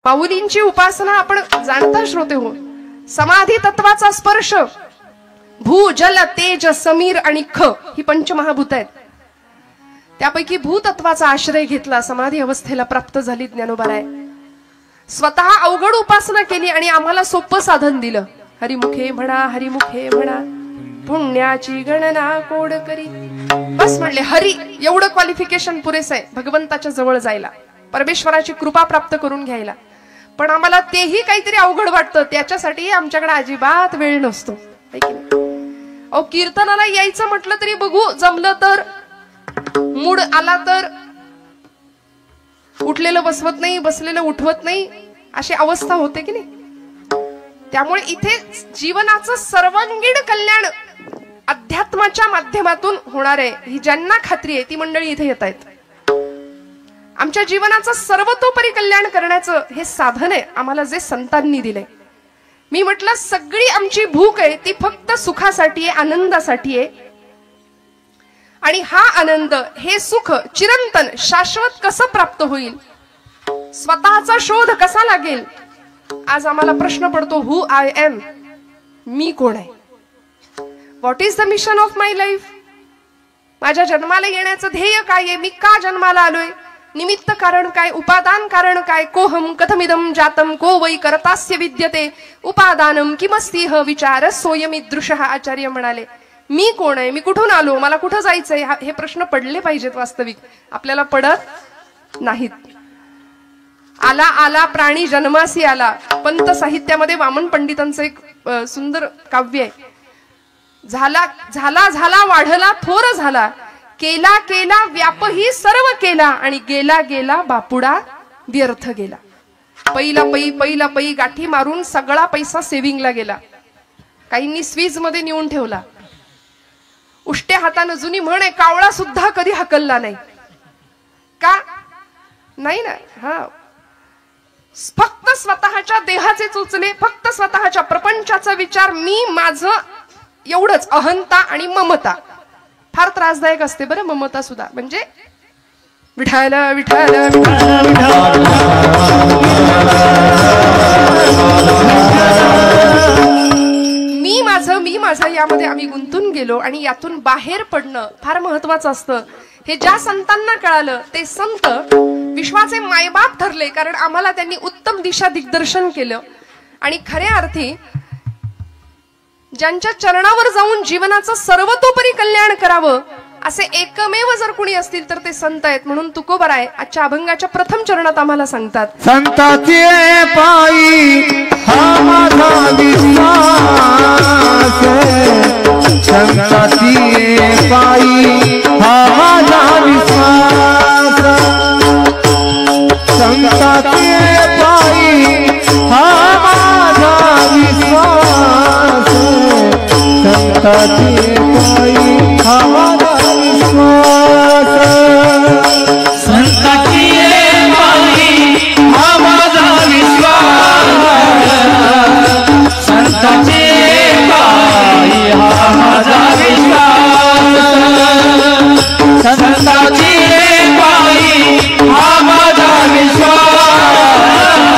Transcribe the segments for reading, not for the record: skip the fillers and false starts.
माऊलींची उपासना आपण जाणता श्रोते हो. समाधी तत्वाचा स्पर्श, भू जल तेज समीर आणि ख ही पंचमहाभूत आहेत. त्यापैकी भूतत्वाचा आश्रय घेतला, समाधी अवस्थेला प्राप्त झाली ज्ञानोबाराय. स्वतः अवघड उपासना केली आणि आम्हाला सोपं साधन दिलं. हरिमुखे म्हणा, हरिमुखे म्हणा, पुण्याची गणना कोड करी. बस म्हणले हरी, एवढं क्वालिफिकेशन पुरेसं आहे भगवंताच्या जवळ जायला, परमेश्वराची कृपा प्राप्त करून घ्यायला. पण आम्हाला तेही काहीतरी अवघड वाटतं, त्याच्यासाठी आमच्याकडे अजिबात वेळ नसतो. अहो, कीर्तनाला यायचं म्हटलं तरी बघू जमलं तर, मूड आला तर उठलेलं बसवत नाही, बसलेलं उठवत नाही, अशी अवस्था होते की नाही. त्यामुळे इथे जीवनाचं सर्वांगीण कल्याण अध्यात्माच्या माध्यमातून होणार आहे ही ज्यांना खात्री आहे ती मंडळी इथे येत आहेत. आमच्या जीवनाचं सर्वतोपरी कल्याण करण्याचं हे साधन आहे आम्हाला जे संतांनी दिलंय. मी म्हटलं सगळी आमची भूक आहे ती फक्त सुखासाठी आहे, आनंदासाठी आहे. आणि हा आनंद, हे सुख चिरंतन शाश्वत कसं प्राप्त होईल, स्वतःचा शोध कसा लागेल. आज आम्हाला प्रश्न पडतो, हु आय एम, मी कोण आहे, what is the mission of my life. माझ्या जन्माला येण्याचं ध्येय काय आहे, मी का जन्माला आलोय, निमित्त कारण काय, उपादान कारण काय, कोहम कथमिदम जातम को वै करतास्य विद्यते उपादानम किमस्तिह विचार सोयमिदृशः. आचार्य म्हणाले मी कोण आहे, मी कुठून आलो, मला कुठं जायचंय, हे प्रश्न पडले पाहिजेत. वास्तविक आपल्याला पडत नाहीत. आला आला प्राणी जन्मासी आला, पंत साहित्यामध्ये वामन पंडितांचं एक सुंदर काव्य आहे. झाला झाला झाला वाढला थोर झाला, केला केला व्यापही सर्व केला, आणि गेला गेला बापुडा व्यर्थ गेला. पहिला पै गाठी मारून सगळा पैसा सेव्हिंगला गेला, काहींनी स्वीज मध्ये नेऊन ठेवला. उष्ट्या हातानं, जुनी म्हण आहे, कावळा सुद्धा कधी हकलला नाही. का नाही ना, हा फक्त स्वतःच्या देहाचे चोचले, फक्त स्वतःच्या प्रपंचाचा विचार, मी माझं एवढंच, अहंता आणि ममता. फार त्रासदायक असते बरं ममता सुद्धा. म्हणजे विठाल विठाल मी माझं यामध्ये आम्ही गुंतून गेलो, आणि यातून बाहेर पडणं फार महत्वाचं असतं. हे ज्या संतांना कळालं ते संत विश्वाचे मायबाप ठरले, कारण आम्हाला त्यांनी उत्तम दिशा दिग्दर्शन केलं. आणि खऱ्या अर्थी ज्यांच्या चरणावर जाऊन जीवनाचं सर्वतोपरी कल्याण करावं असे एकमेव जर कुणी असतील तर ते संत आहेत. म्हणून तुकोबाराय आजच्या अभंगाच्या प्रथम चरणात आम्हाला सांगतात, संताचे पायी हा माझा विश्वास, संताचे पायी हा माझा विश्वास, संताचे पायी हा माझा विश्वास, संताचे पायी हा माझा विश्वास, संताचे पायी हा माझा विश्वास, संताचे पायी हा माझा विश्वास, संताचे पायी हा माझा विश्वास,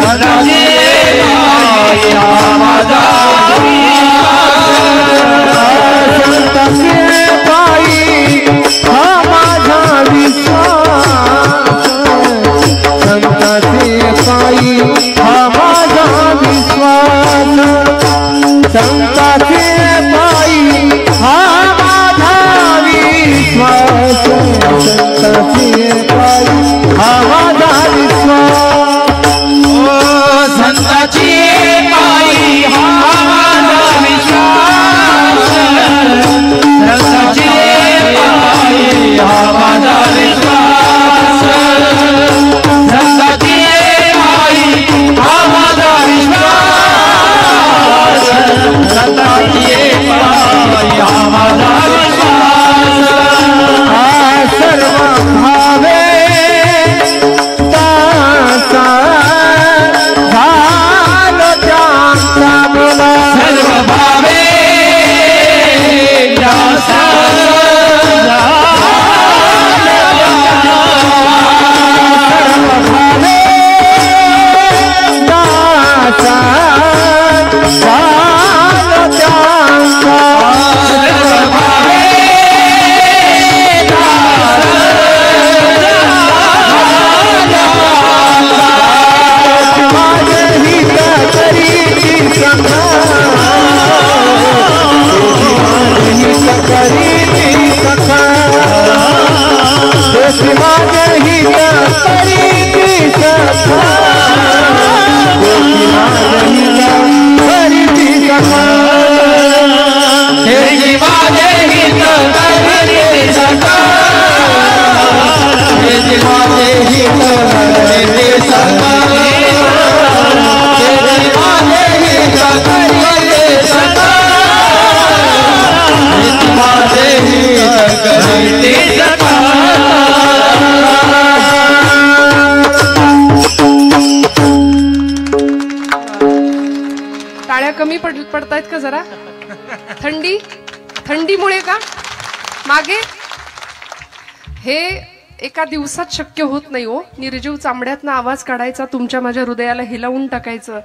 संताचे पायी हा माझा विश्वास. टाळ्या कमी पडतायत का जरा? थंडीमुळे का? मागे हे एका दिवसात शक्य होत नाही हो. निर्जीव चांबड्यातनं आवाज काढायचा, तुमच्या माझ्या हृदयाला हिलावून टाकायचं,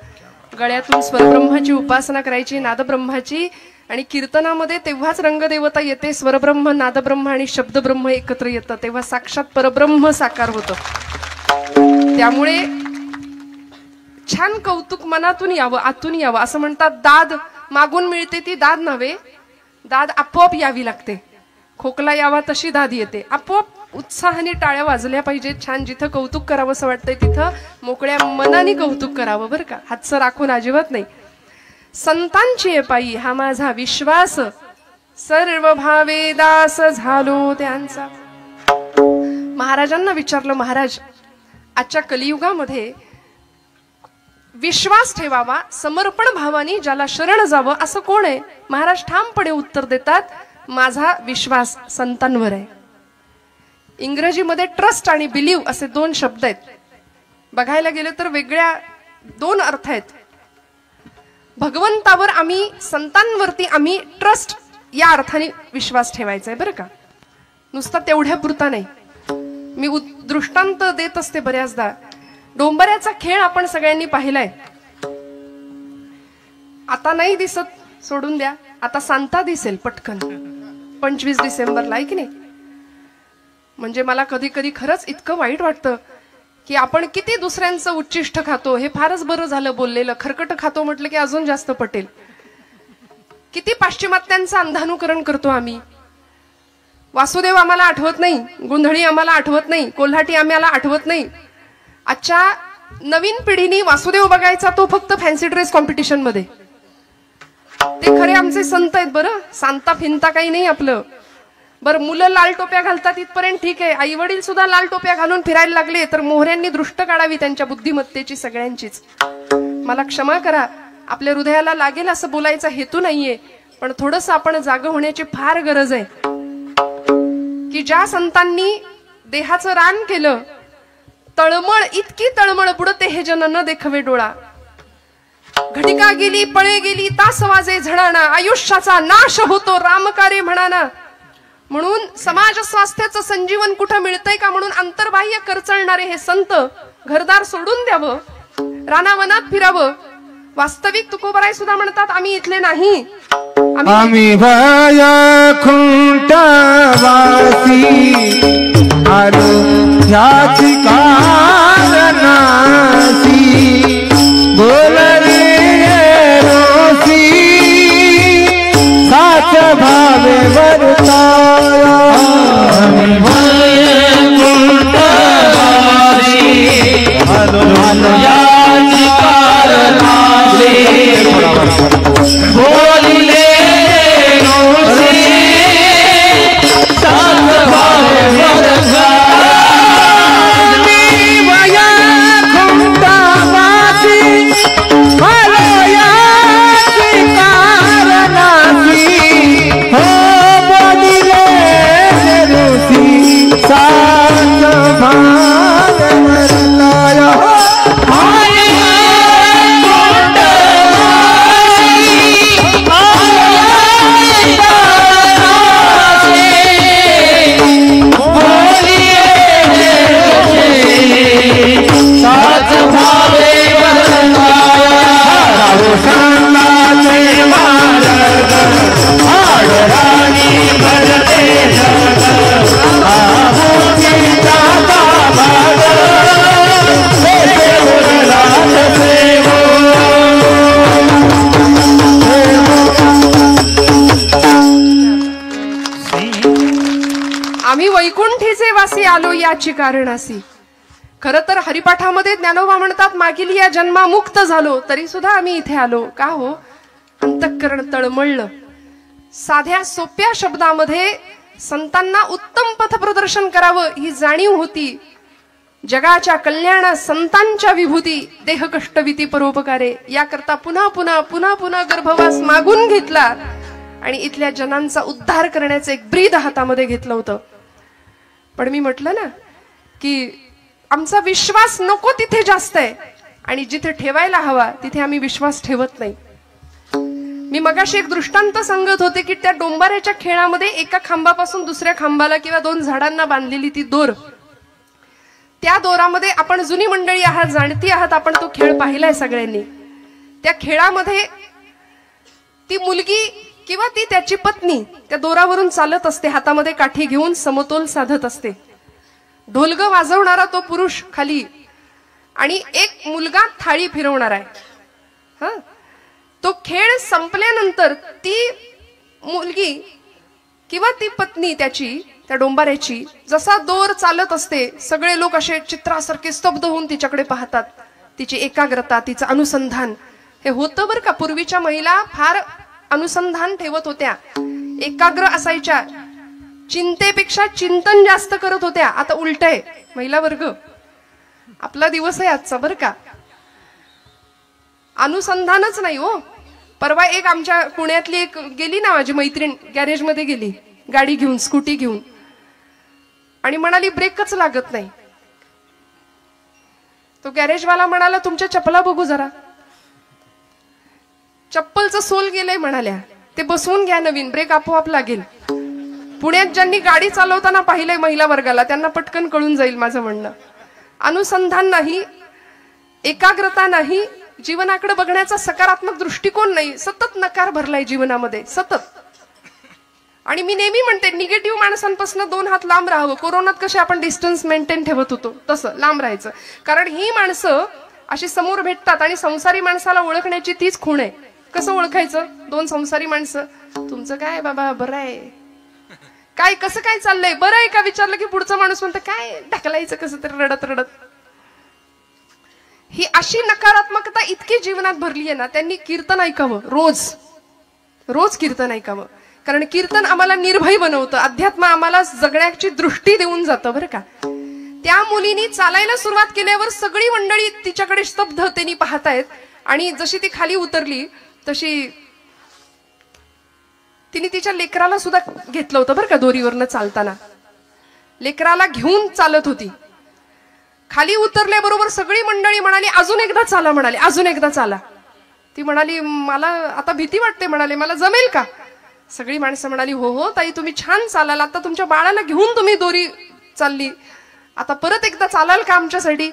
गळ्यातून स्वरब्रह्माची उपासना करायची, नादब्रह्माची. आणि कीर्तनामध्ये तेव्हाच रंगदेवता येते. स्वरब्रह्म, नादब्रह्म आणि शब्दब्रह्म एकत्र येतं, तेव्हा साक्षात परब्रह्म साकार होतं. त्यामुळे छान कौतुक मनातून यावं, आतून यावं. असं म्हणतात दाद मागून मिळते ती दाद नव्हे, दाद आपोआप यावी लागते. खोकला यावा तशी दाद येते. आपोआप उत्साहाने टाळ्या वाजल्या पाहिजेत. छान जिथं कौतुक करावं असं वाटतंय तिथं मोकळ्या मनाने कौतुक करावं बरं का, हातचं राखून अजिबात नाही. संतांची पायी हा माझा विश्वास, सर्व भावे दास झालो त्यांचा. महाराजांना विचारलं, महाराज आजच्या कलियुगामध्ये विश्वास ठेवावा, समर्पण भावाने ज्याला शरण जावं असं कोण आहे? महाराज ठामपणे उत्तर देतात, माझा विश्वास संतांवर आहे. इंग्रजीमध्ये ट्रस्ट आणि बिलीव असे दोन शब्द आहेत. बघायला गेले तर वेगळ्या दोन अर्थ आहेत. भगवंतावर आम्ही, संतांवरती आम्ही ट्रस्ट या अर्थाने विश्वास ठेवायचा आहे बरं का, नुसता तेवढ्या पुरता नाही. मी दृष्टांत देत असते बऱ्याचदा. डोंबऱ्याचा खेळ आपण सगळ्यांनी पाहिलाय. आता नाही दिसत, सोडून द्या. आता सांता दिसेल पटकन 25 डिसेंबरला, आहे की नाही? म्हणजे मला कधी कधी खरंच इतकं वाईट वाटतं की आपण किती दुसऱ्यांचं उच्चिष्ट खातो. हे फारच बरं झालं बोललेलं. खरकट खातो म्हटलं की अजून जास्त पटेल. किती पाश्चिमात्यांचं अंधानुकरण करतो आम्ही. वासुदेव आम्हाला आठवत नाही, गोंधळी आम्हाला आठवत नाही, कोल्हाटी आम्हाला आठवत नाही. आजच्या नवीन पिढीने वासुदेव बघायचा तो फक्त फॅन्सी ड्रेस कॉम्पिटिशन मध्ये. ते खरे आमचे संत आहेत बरं, सांता फिंता काही नाही आपलं. बरं, मुलं लाल टोप्या घालतात इथपर्यंत ठीक आहे, आई वडील सुद्धा लाल टोप्या घालून फिरायला लागले तर मोहऱ्यांनी दृष्ट काढावी त्यांच्या बुद्धिमत्तेची सगळ्यांचीच. मला क्षमा करा, आपल्या हृदयाला लागेल असं बोलायचा हेतू नाहीये, पण थोडंसं आपण जागं होण्याची फार गरज आहे. की ज्या संतांनी देहाचं रान केलं, तळमळ इतकी तळमळ बुडते हे जन न देखवे डोळा. घटिका गेली, पळे गेली, तास वाजे झणाना, आयुष्याचा नाश होतो रामकारे म्हणाना. म्हणून समाज स्वास्थ्याचं संजीवन कुठं मिळतंय का म्हणून अंतर्बाह्य करचळणारे हे संत घरदार सोडून द्यावं, रानावनात फिरावं. वास्तविक तुकोबराय सुद्धा म्हणतात, आम्ही इथले नाही, आम्ही वैकुंठवासी आलो ह्याची कारणासी. बोल रे रोसी साच भावे वर्ताया. आम्ही वैकुंठवासी आलो ह्याची कारणासी. बोलिले आम्ही वैकुंठीचे वासी आलो याची कारणासी. खरं तर हरिपाठामध्ये ज्ञानोबा म्हणतात, मागील या जन्मामुक्त झालो तरी सुद्धा आम्ही इथे आलो. का हो? अंतःकरण तळमळलं. साध्या सोप्या शब्दामध्ये संतांना उत्तम पथप्रदर्शन करावं ही जाणीव होती. जगाच्या कल्याणा संतांच्या विभूती, देह कष्टविती परोपकारे, याकरता पुन्हा पुन्हा पुन्हा पुन्हा गर्भवास मागून घेतला आणि इथल्या जनांचा उद्धार करण्याचं एक ब्रीद हातामध्ये घेतलं होतं. पण मी म्हटलं ना की आमचा विश्वास नको तिथे जास्त आहे आणि जिथे ठेवायला हवा तिथे आम्ही विश्वास ठेवत नाही. मी मगाशी एक दृष्टांत सांगत होते की त्या डोंबाऱ्याच्या खेळामध्ये एका खांबापासून दुसऱ्या खांबाला किंवा दोन झाडांना बांधलेली ती दोर, त्या दोरामध्ये आपण जुनी मंडळी आहात, जाणती आहात, आपण तो खेळ पाहिलाय सगळ्यांनी. त्या खेळामध्ये ती मुलगी किंवा ती त्याची पत्नी त्या दोरावरून चालत असते, हातामध्ये काठी घेऊन समतोल साधत असते. ढोलग वाजवणारा तो पुरुष खाली आणि एक मुलगा थाळी फिरवणार आहे. हा, तो खेळ संपल्यानंतर ती मुलगी किंवा ती पत्नी त्याची, त्या डोंबाऱ्याची, जसा दोर चालत असते सगळे लोक असे चित्रासारखे स्तब्ध होऊन तिच्याकडे पाहतात. तिची एकाग्रता, तिचं अनुसंधान हे होतं बरं का. पूर्वीच्या महिला फार अनुसंधान ठेवत होत्या, एकाग्र असायच्या, चिंतेपेक्षा चिंतन जास्त करत होत्या. आता उलट आहे, महिला वर्ग आपला दिवस आहे आजचा बरं का. अनुसंधानच नाही हो. परवा एक आमच्या पुण्यातली एक गेली ना माझी मैत्रीण, गॅरेजमध्ये गेली गाडी घेऊन, स्कूटी घेऊन, आणि म्हणाली ब्रेकच लागत नाही. तो गॅरेजवाला म्हणाला तुमच्या चपला बघू जरा. चप्पलचं सोल गेलंय म्हणाल्या, ते बसवून घ्या नवीन, ब्रेक आपोआप लागेल. पुण्यात ज्यांनी गाडी चालवताना पाहिलंय महिला वर्गाला त्यांना पटकन कळून जाईल माझं म्हणणं. अनुसंधान नाही, एकाग्रता नाही, जीवनाकडे बघण्याचा सकारात्मक दृष्टिकोन नाही, सतत नकार भरलाय जीवनामध्ये सतत. आणि मी नेहमी म्हणते निगेटिव्ह माणसांपासून 2 हात लांब राहावं. कोरोनात कसे आपण डिस्टन्स मेंटेन ठेवत होतो तसं लांब राहायचं. कारण ही माणसं अशी समोर भेटतात आणि संसारी माणसाला ओळखण्याची तीच खूण आहे. कसं ओळखायचं? 2 संसारी माणसं, तुमचं काय बाबा, बरं आहे काय, कसं काय चाललंय, बरं आहे का विचारलं की पुढचा माणूस म्हणतं काय ढकलायचं कसं तरी रडत रडत. ही अशी नकारात्मकता इतकी जीवनात भरली आहे ना. त्यांनी कीर्तन ऐकावं, रोज रोज कीर्तन ऐकावं. कारण कीर्तन आम्हाला निर्भय बनवतं, अध्यात्म आम्हाला जगण्याची दृष्टी देऊन जातं बरं का. त्या मुलीनी चालायला सुरुवात केल्यावर सगळी मंडळी तिच्याकडे स्तब्धतेने पाहतायत. आणि जशी ती खाली उतरली तशी तिने तिच्या लेकराला सुद्धा घेतलं होतं बरं का. दोरीवरनं चालताना लेकराला घेऊन चालत होती. खाली उतरल्याबरोबर सगळी मंडळी म्हणाली अजून एकदा चाला, म्हणाली अजून एकदा चाला. ती म्हणाली मला आता भीती वाटते, म्हणाले मला जमेल का? सगळी माणसं म्हणाली हो हो ताई तुम्ही छान चालाल, आता तुमच्या बाळाला घेऊन तुम्ही दोरी चालली, आता परत एकदा चालाल का आमच्यासाठी?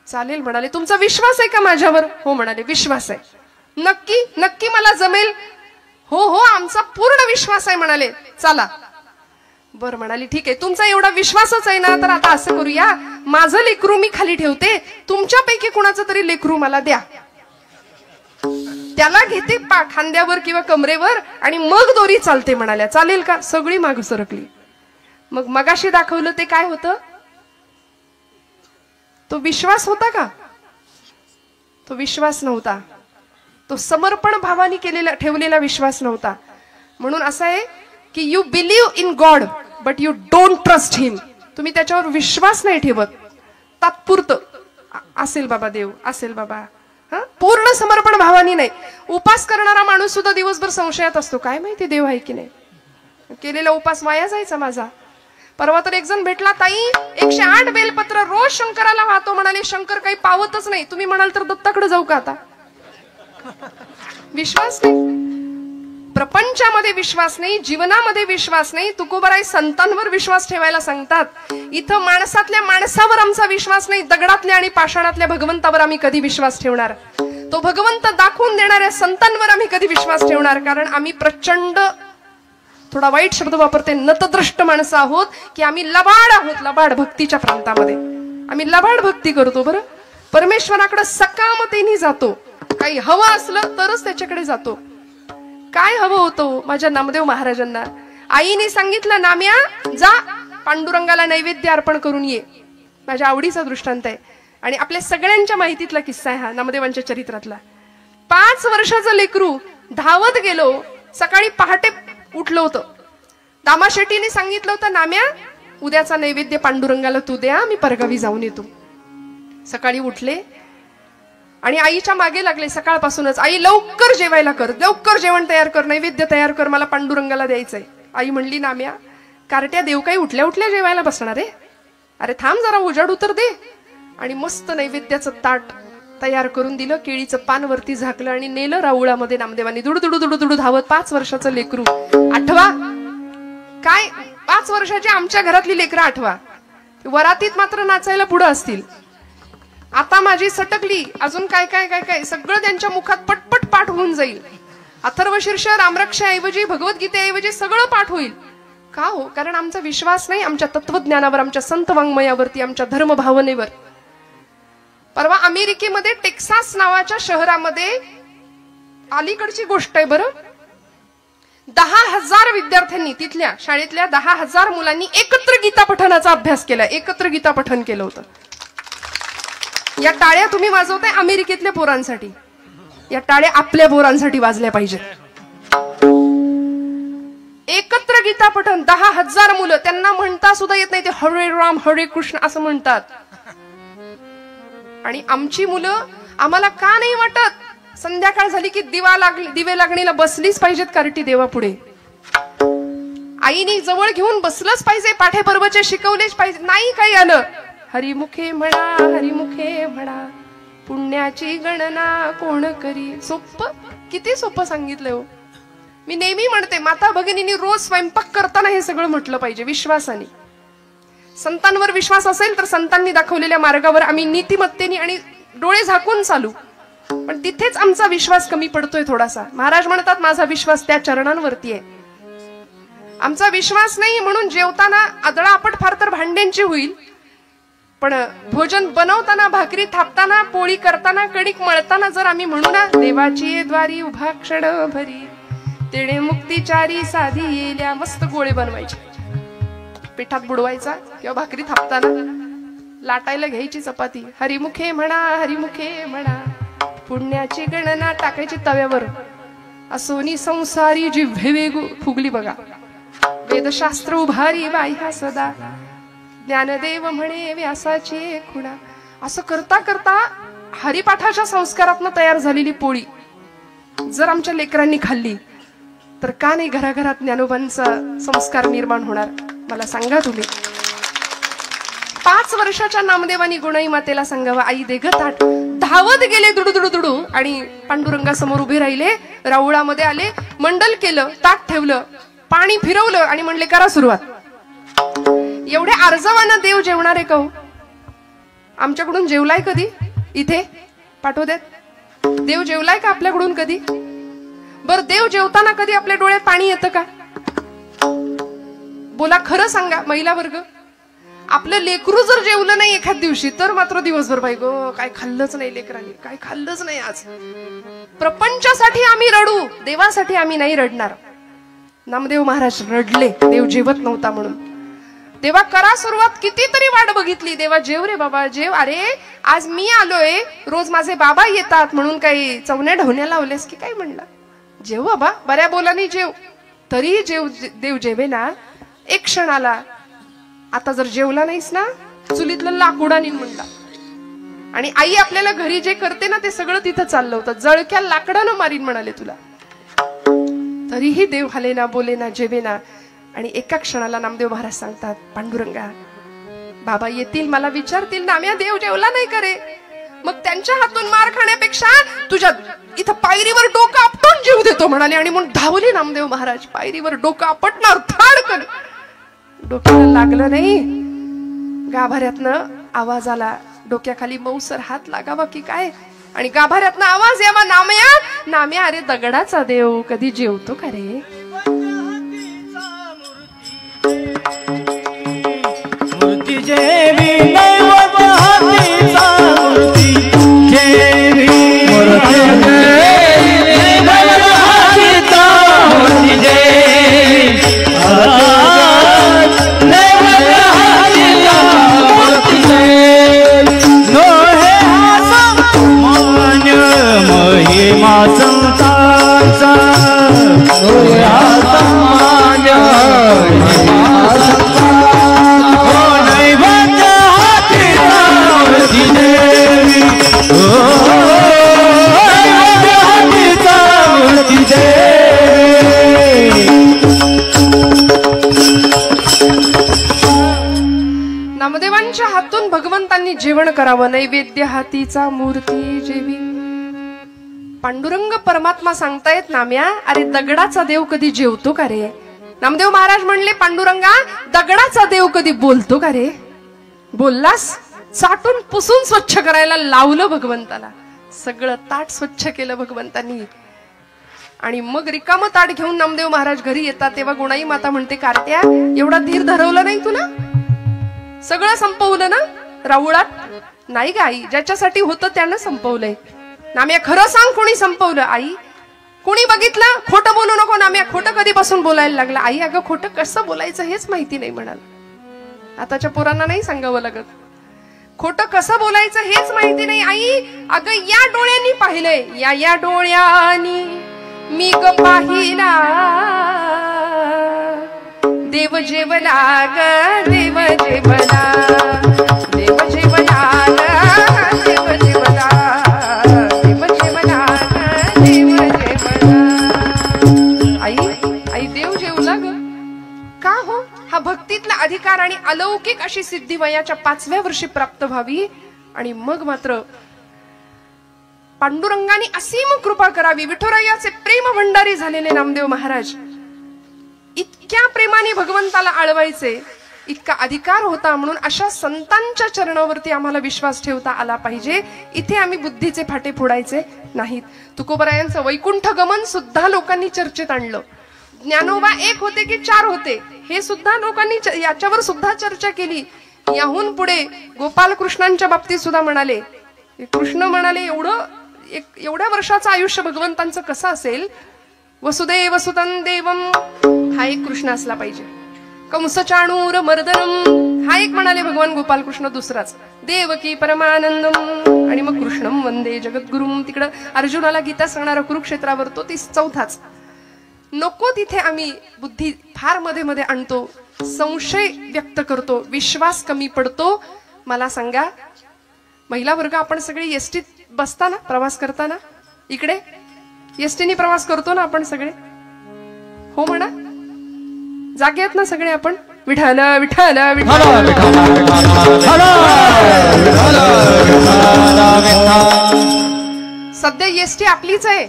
चालेल म्हणाले. तुमचा विश्वास आहे का माझ्यावर? हो म्हणाले विश्वास आहे. नक्की नक्की मला जमेल? हो हो आमचा पूर्ण विश्वास आहे म्हणाले. चला. बरं म्हणाली ठीक आहे, तुमचा एवढा विश्वासच आहे ना, तर आता असं करूया, माझं लेकरू मी खाली ठेवते, तुमच्यापैकी कुणाचं तरी लेकरू मला द्या, त्याला घेते खांद्यावर किंवा कमरेवर आणि मग दोरी चालते म्हणाल्या. चालेल का? सगळी माग सरकली. मग मगाशी दाखवलं ते काय होतं? तो विश्वास होता का? तो विश्वास नव्हता. तो समर्पण भावाने केलेला ठेवलेला विश्वास नव्हता. म्हणून असं आहे की you believe in God but you don't trust him. तुम्ही त्याच्यावर विश्वास नाही ठेवत, तात्पुरतं असेल बाबा देव, असेल बाबा, पूर्ण समर्पण भावानी नाही. उपास करणारा माणूस सुद्धा दिवसभर संशयात असतो, काय माहिती देव आहे की नाही, केलेला उपास वाया जायचा माझा. परवा तर एक जण भेटला, ताई 108 बेलपत्र रोज शंकराला वाहतो म्हणाले, शंकर काही पावतच नाही. तुम्ही म्हणाल तर दत्ताकडे जाऊ का आता? विश्वास नाही, प्रपंचामध्ये विश्वास नाही, जीवनामध्ये विश्वास नाही. तुकोबाराय संतांवर विश्वास ठेवायला सांगतात. इथं माणसातल्या माणसावर आमचा विश्वास नाही, दगडातल्या आणि पाषाणातल्या भगवंतावर आम्ही कधी विश्वास ठेवणार? तो भगवंत दाखवून देणाऱ्या संतांवर आम्ही कधी विश्वास ठेवणार? कारण आम्ही प्रचंड, थोडा वाईट शब्द वापरते, नतद्रष्ट माणसं आहोत की आम्ही लबाड आहोत. लबाड भक्तीच्या प्रांतामध्ये आम्ही लबाड भक्ती करतो. बरं, परमेश्वराकडे सकामतेने जातो, काही हवं असलं तरच त्याच्याकडे जातो. काय हवं होतं माझ्या नामदेव महाराजांना? आईने सांगितलं नाम्या जा पांडुरंगाला नैवेद्य अर्पण करून ये. माझ्या आवडीचा दृष्टांत आहे आणि आपल्या सगळ्यांच्या माहितीतला किस्सा आहे हा, नामदेवांच्या चरित्रातला. 5 वर्षाचं लेकरू धावत गेलो, सकाळी पहाटे उठलं होतं. दामा शेट्टीने सांगितलं होतं, नाम्या उद्याचा नैवेद्य पांडुरंगाला तू द्या, मी परगावी जाऊन येतो. सकाळी उठले आणि आईच्या मागे लागले सकाळपासूनच, आई लवकर जेवायला कर, लवकर जेवण तयार कर, नैवेद्य तयार कर, मला पांडुरंगाला द्यायचंय. आई म्हणली, नाम्या कार्ट्या देव काही उठल्या उठल्या जेवायला बसणार आहे, अरे थांब जरा उजाड उतर दे. आणि मस्त नैवेद्याचं ताट तयार करून दिलं, केळीचं पान वरती झाकलं आणि नेलं राऊळामध्ये नामदेवांनी. दुडू दुडू दुडू दुडू धावत. 5 वर्षाचं लेकरू. आठवा काय, 5 वर्षाची आमच्या घरातली लेकरं आठवा, वरातीत मात्र नाचायला पुढे असतील. आता माझी सटकली, अजून काय काय काय काय सगळं त्यांच्या मुखात पटपट पाठ होऊन जाईल. अथर्वशीर्ष रामरक्षाऐवजी भगवद्गीतेऐवजी सगळं पाठ होईल. का हो? कारण आमचा विश्वास नाही आमच्या तत्वज्ञानावर, आमच्या संत वाङ्मयावरती, आमच्या धर्मभावनेवर. परवा अमेरिकेमध्ये टेक्सास नावाच्या शहरामध्ये, अलीकडची गोष्ट आहे बरं, 10,000 विद्यार्थ्यांनी, तिथल्या शाळेतल्या 10,000 मुलांनी एकत्र गीता पठणाचा अभ्यास केला, एकत्र गीता पठण केलं होतं. या टाळ्या तुम्ही वाजवताय अमेरिकेतल्या पोरांसाठी, या टाळ्या आपल्या पोरांसाठी वाजल्या पाहिजेत. एकत्र गीता पठण 10,000 मुलं, त्यांना म्हणता सुद्धा येत नाही, ते हरे राम हरे कृष्ण असं म्हणतात. आणि आमची मुलं, आम्हाला का नाही वाटत संध्याकाळ झाली की दिवे लागणीला बसलीच पाहिजेत कार्टी देवापुढे, आईनी जवळ घेऊन बसलंच पाहिजे, पाठे पर्वचे शिकवलेच पाहिजे. नाही काही आलं, हरिमुखे म्हणा हरिमुखे म्हणा, पुण्याची गणना कोण करी. सोपं, किती सोपं सांगितलंय हो. मी नेहमी म्हणते, माता भगिनींनी रोज स्वयंपाक करताना हे सगळं म्हटलं पाहिजे विश्वासाने. संतांवर विश्वास असेल तर संतांनी दाखवलेल्या मार्गावर आम्ही नीतिमत्तेने आणि डोळे झाकून चालू. पण तिथेच आमचा विश्वास कमी पडतोय थोडासा. महाराज म्हणतात, माझा विश्वास त्या चरणांवरती आहे. आमचा विश्वास नाही म्हणून जेवताना आदळापट फार तर भांड्यांची होईल, पण भोजन बनवताना, भाकरी थापताना, पोळी करताना, कणिक मळताना जर आम्ही म्हणू ना, देवाची द्वारी उभा क्षण भरी, तेणे मुक्तीचारी साधी येल्या, मस्त गोळे बनवायचे, पिठात बुडवायचा, किंवा भाकरी थापताना लाटायला घ्यायची चपाती, हरिमुखे म्हणा हरिमुखे म्हणा, पुण्याची गणना टाकायची तव्यावर, असोनी संसारी जिव्हे वेगू फुगली बघा, वेदशास्त्र उभारी बाह्या सदा, ज्ञानदेव म्हणे व्यासाची खुणा. असं करता करता हरिपाठाच्या संस्कारातनं तयार झालेली पोळी जर आमच्या लेकरांनी खाल्ली तर का नाही घराघरात ज्ञानोबांचा संस्कार निर्माण होणार? मला सांगा तुम्ही. 5 वर्षाच्या नामदेवानी गुणाई मातेला सांगावं, आई दे ग ताट. धावत गेले दुडू दुडू दुडू आणि पांडुरंगासमोर उभे राहिले, राऊळामध्ये आले, मंडल केलं, ताट ठेवलं, पाणी फिरवलं आणि म्हणले करा सुरुवात. एवढे अर्जवाना देव जेवणार आहे का हो? आमच्याकडून जेवलाय कधी? इथे पाठवू देत. देव जेवलाय का आपल्याकडून कधी? बर देव जेवताना कधी आपल्या डोळ्यात पाणी येतं का? बोला खरं सांगा महिला वर्ग. आपलं लेकरू जर जेवलं नाही एखाद दिवशी तर मात्र दिवसभर बाई गो काय खाल्लंच नाही लेकरांनी, काय खाल्लंच नाही आज. प्रपंचासाठी आम्ही रडू, देवासाठी आम्ही नाही रडणार. नामदेव महाराज रडले देव जेवत नव्हता म्हणून. देवा करा सुरुवात, कितीतरी वाट बघितली. देवा जेव रे बाबा जेव. अरे आज मी आलोय, रोज माझे बाबा येतात म्हणून काही चवण्या ढवण्या लावल्यास की काय? म्हणला जेव बाबा, बऱ्या बोलानी जेव. तरी जेव देव जेवे ना. एक क्षण आला, आता जर जेवला नाहीस ना चुलीतलं लाकूड आणीन म्हणला. आणि आई आपल्याला घरी जे करते ना ते सगळं तिथं चाललं होतं. जळक्या लाकडानं मारीन म्हणाले तुला. तरीही देव हाले ना, बोले ना, जेवे ना. आणि एका क्षणाला नामदेव महाराज सांगतात, पांडुरंगा बाबा येतील, मला विचारतील, नाम्या देव जेवला नाही करे? मग त्यांच्या हातून मार खाण्यापेक्षा तुझ्या इथं पायरीवर डोकं आपटून जीव देतो म्हणाले. आणि म्हणून धावले नामदेव महाराज. पायरीवर डोकं आपटणार, थाडकन डोक्याला लागलं नाही. गाभाऱ्यातनं आवाज आला, डोक्याखाली मऊसर हात लागावा की काय. आणि गाभाऱ्यातनं आवाज यावा, नाम्या नाम्या. अरे दगडाचा देव कधी जेवतो का रे? मूर्ती जेवी नैवत हातीचा, मूर्ती जेवी मूर्ती जेवी नैवत हातीचा, मूर्ती जेवी नैवत हातीचा, मूर्ती जेवी संतांचा नैवेद्य हातीचा मूर्ती देवी हातीचा मूर्ती देवी नामदेवांच्या हातून भगवंतांनी जेवण करावं नैवेद्य हातीचा मूर्ती जेवी पांडुरंग परमात्मा सांगतायत नाम्या अरे दगडाचा देव कधी जेवतो का रे नामदेव महाराज म्हणले पांडुरंगा दगडाचा देव कधी बोलतो का रे बोललास चाटून पुसून स्वच्छ करायला लावलं भगवंताला सगळं ताट स्वच्छ केलं भगवंतांनी आणि मग रिकामं ताट घेऊन नामदेव महाराज घरी येतात तेव्हा गुणाई माता म्हणते कार्त्या एवढा धीर धरवला नाही तुला सगळं संपवलं ना राऊळात नाही ग आई ज्याच्यासाठी होतं त्यानं संपवलंय नाम्या खरं सांग कोणी संपवलं आई कोणी बघितलं खोटं बोलू नको नाम्या खोटं कधीपासून बोलायला लागला आई अगं खोटं कसं बोलायचं हेच माहिती नाही म्हणाल आताच्या पोरांना नाही सांगावं लागत खोटं कसं बोलायचं हेच माहिती नाही आई अगं या डोळ्यांनी पाहिलंय या डोळ्यांनी मी ग पाहिला देव जेवला ग देव जेवला देव जेवला ग देव जेवला देव जेवला ग देव जेवला आई आई देव जेवला ग का हो हा भक्तीतला अधिकार आणि अलौकिक अशी सिद्धी वयाच्या 5व्या वर्षी प्राप्त व्हावी आणि मग मात्र पांडुरंगाने असीम कृपा करावी विठुरायाचे प्रेम भंडारी झालेले नामदेव महाराज इतक्या प्रेमाने भगवंताला आळवायचे इतका अधिकार होता म्हणून अशा संतांच्या चरणावरती आम्हाला विश्वास ठेवता आला पाहिजे इथे आम्ही बुद्धीचे फाटे फोडायचे नाहीत तुकोबरायांचं वैकुंठ गमन सुद्धा लोकांनी चर्चेत आणलं ज्ञानोबा एक होते की 4 होते हे सुद्धा लोकांनी याच्यावर सुद्धा चर्चा केली याहून पुढे गोपाल कृष्णांच्या बाबतीत सुद्धा म्हणाले कृष्ण म्हणाले एवढ्या वर्षाचं आयुष्य भगवंतांचं कसं असेल वसुदेव सुतं देवम हा एक कृष्ण असला पाहिजे कंस चाणूर मर्दनम हा एक म्हणाले भगवान गोपाल कृष्ण दुसराच देवकी परमानंदम आणि मग कृष्णम वंदे जगद्गुरुम तिकडं अर्जुनाला गीता सांगणारा कुरुक्षेत्रावर तो 4थाच नको तिथे आम्ही बुद्धी फार मध्ये मध्ये आणतो संशय व्यक्त करतो विश्वास कमी पडतो मला सांगा महिला वर्ग आपण सगळे एसटीत बसताना प्रवास करताना इकडे एसटीने प्रवास करतो ना आपण सगळे हो म्हणा जागे आहेत ना सगळे आपण विठ्ठल विठ्ठल सध्या एसटी आपलीच आहे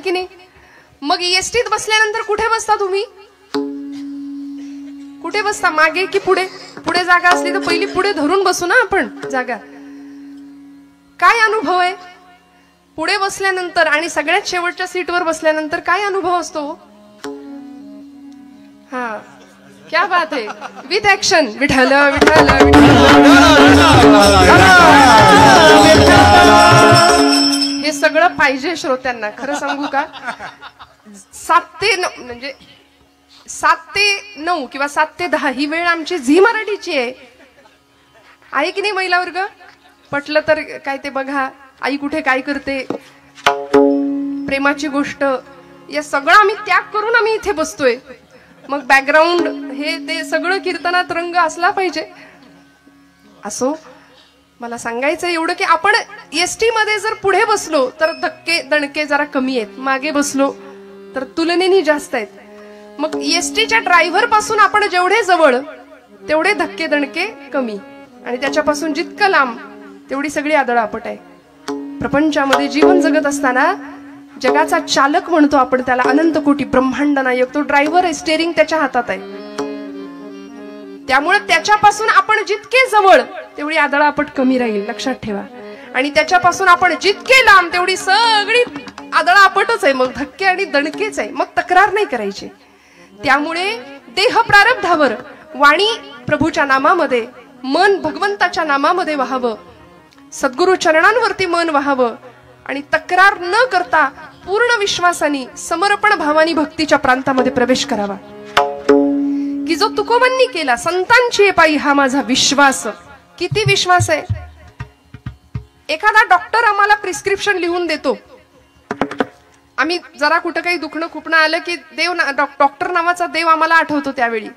की नाही मग एसटीत बसल्यानंतर कुठे बसता तुम्ही कुठे बसता मागे की पुढे पुढे जागा असली तर पहिली पुढे धरून बसू ना आपण जागा काय अनुभव आहे पुढे बसल्यानंतर आणि सगळ्यात शेवटच्या सीटवर बसल्यानंतर काय अनुभव असतो हा क्या बात है विथ ऍक्शन विठ्ठल विठ्ठल हे सगळं पाहिजे श्रोत्यांना खरं सांगू का 7 ते 9 म्हणजे 7 ते 9 किंवा 7 ते 10 ही वेळ आमची झी मराठीची आहे की नाही महिला वर्ग पटलं तर काय ते बघा आई कुठे काय करते प्रेमाची गोष्ट या सगळं आम्ही त्याग करून आम्ही इथे बसतोय मग बॅकग्राऊंड हे ते सगळं कीर्तनात रंग असला पाहिजे असो मला सांगायचं एवढं की आपण एसटी मध्ये जर पुढे बसलो तर धक्के दणके जरा कमी आहेत मागे बसलो तर तुलनेने जास्त आहेत मग एसटीच्या ड्रायव्हर पासून आपण जेवढे जवळ तेवढे धक्के दणके कमी आणि त्याच्यापासून जितकं लांब तेवढी सगळी आदळआपट आहे प्रपंचामध्ये जीवन जगत असताना जगाचा चालक म्हणतो आपण त्याला अनंत कोटी ब्रह्मांड नायक तो ड्रायव्हर आहे स्टेरिंग त्याच्या हातात आहे त्यामुळे त्याच्यापासून आपण जितके जवळ तेवढी आदळआपट कमी राहील लक्षात ठेवा आणि त्याच्यापासून आपण जितके लांब तेवढी सगळी आदळआपटच आहे मग धक्के आणि दणकेच आहे मग तक्रार नाही करायची त्यामुळे देह प्रारब्धावर वाणी प्रभूच्या नामामध्ये मन भगवंताच्या नामामध्ये व्हावं सद्गुरु चरणांवरती मन व्हावं आणि तक्रार न करता पूर्ण विश्वासाने समर्पण भावानी भक्तीच्या प्रांतामध्ये प्रवेश करावा की जो तुकोबांनी केला संतांची पायी हा माझा विश्वास किती विश्वास आहे एखादा डॉक्टर आम्हाला प्रिस्क्रिप्शन लिहून देतो, आम्ही जरा कुठं काही दुखणं खुपणं आलं की डॉक्टर नावाचा देव आम्हाला आठवतो. त्यावेळी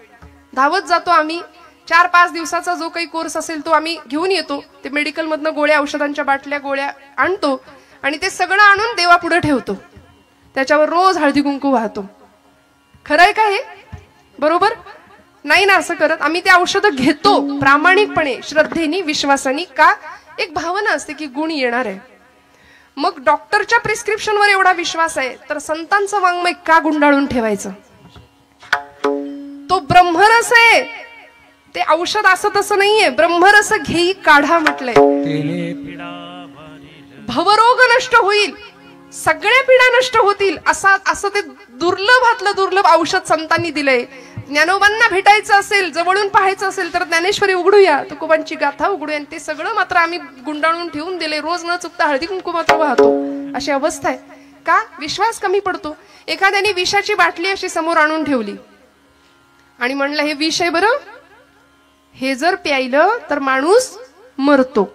धावत जातो आम्ही. 4-5 दिवसाचा जो काही कोर्स असेल तो आम्ही घेऊन येतो. ते मेडिकल मधनं गोळ्या, औषधांच्या बाटल्या, गोळ्या आणतो आणि ते सगळं आणून देवापुढे ठेवतो. त्याच्यावर रोज हळदी कुंकू वाहतो. खरंय का हे? बरोबर नाही ना असं करत. आम्ही ते औषधं घेतो प्रामाणिकपणे, श्रद्धेने, विश्वासाने. का? एक भावना असते की गुण येणार आहे. मग डॉक्टरच्या प्रिस्क्रिप्शनवर एवढा विश्वास आहे तर संतांचं वाङ्मय का गुंडाळून ठेवायचं? तो ब्रह्मरस आहे. ते औषध असं तसं नाहीये. ब्रह्मरस घेई काढा म्हटलंय. भवरोग नष्ट होईल, सगळ्या पीडा नष्ट होतील असं ते दुर्लभातलं दुर्लभ औषध संतांनी दिलंय. ज्ञानोबांना भेटायचं असेल, जवळून पाहायचं असेल तर ज्ञानेश्वरी उघडूया, तुकोबांची गाथा उघडूया. ते सगळं मात्र आम्ही गुंडाळून ठेवून दिले. रोज न चुकता हळदी कुंकू मात्र वाहतो. अशी अवस्था आहे. का? विश्वास कमी पडतो. एखाद्याने विषाची बाटली अशी समोर आणून ठेवली आणि म्हणलं हे विष आहे बरं, हे जर प्यायलं तर माणूस मरतो,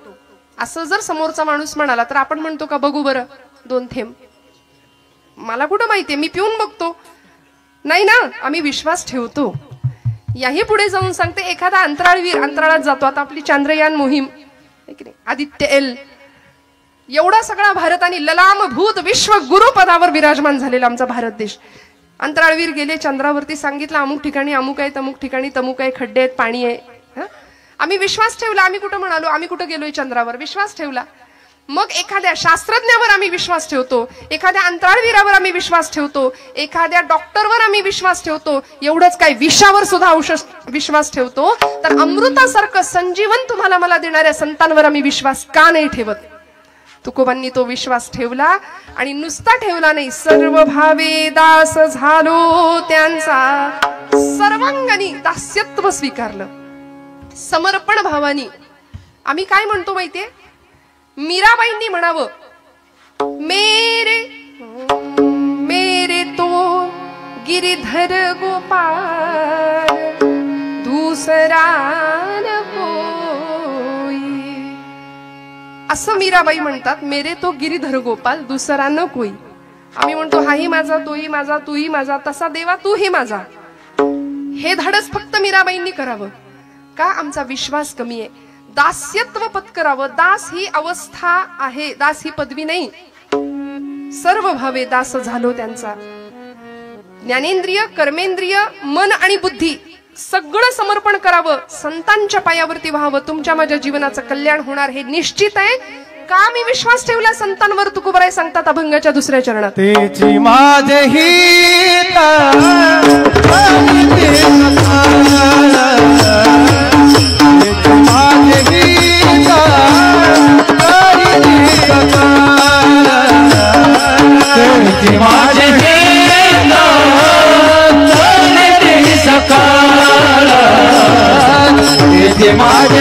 असं जर समोरचा माणूस म्हणाला तर आपण म्हणतो का बघू बरं 2 थेंब? मला कुठं माहितीये, मी पिऊन बघतो. नाही ना, आम्ही विश्वास ठेवतो. याही पुढे जाऊन सांगते, एखादा अंतराळवीर अंतराळात जातो. आता आपली चांद्रयान मोहीम, आदित्य एल, एवढा सगळा भारत आणि ललामभूत विश्व गुरुपदावर विराजमान झालेला आमचा भारत देश. अंतराळवीर गेले चंद्रावरती, सांगितलं अमुक ठिकाणी अमुक आहे, तमुक ठिकाणी तमुक आहे, खड्डे आहेत, पाणी आहे. आम्ही विश्वास ठेवला. आम्ही कुठं म्हणालो आम्ही कुठं गेलोय चंद्रावर? विश्वास ठेवला. मग एखाद्या शास्त्रज्ञावर आम्ही विश्वास ठेवतो, एखाद्या अंतराळवीरावर आम्ही विश्वास ठेवतो, एखाद्या डॉक्टरवर आम्ही विश्वास ठेवतो. एवढंच काय, विषावर सुद्धा विश्वास ठेवतो. तर अमृतासारखं संजीवन तुम्हाला मला देणाऱ्या संतांवर आम्ही विश्वास का नाही ठेवत? तुकोबांनी तो विश्वास ठेवला आणि नुसता ठेवला नाही, सर्व भावे दास झालो त्यांचा, सर्वांगानी दास्यत्व स्वीकारलं, समर्पण भावानी. आम्ही काय म्हणतो माहितीये? मीराबाईंनी म्हणावं, मेरे मेरे तो गिरिधर गोपाल दूसरा न कोई. असं मीराबाई म्हणतात, मेरे तो गिरिधर गोपाल दुसरा न कोई. आम्ही म्हणतो हाही माझा, तोही माझा, तूही माझा, तसा देवा तूही माझा. हे धाडस फक्त मीराबाईंनी करावं. का? आमचा विश्वास कमी आहे. दास्यत्व पत्करावं. दास ही अवस्था आहे, दास ही पदवी नाही. सर्व भावे दास झालो त्यांचा. ज्ञानेंद्रिय, कर्मेंद्रिय, मन आणि बुद्धी सगळं समर्पण करावं, संतांच्या पायावरती व्हावं. तुमच्या माझ्या जीवनाचं कल्याण होणार हे निश्चित आहे. का मी विश्वास ठेवला संतांवर? तुकोबाराय सांगतात अभंगाच्या 2ऱ्या चरणात, तेची माझे हित माझे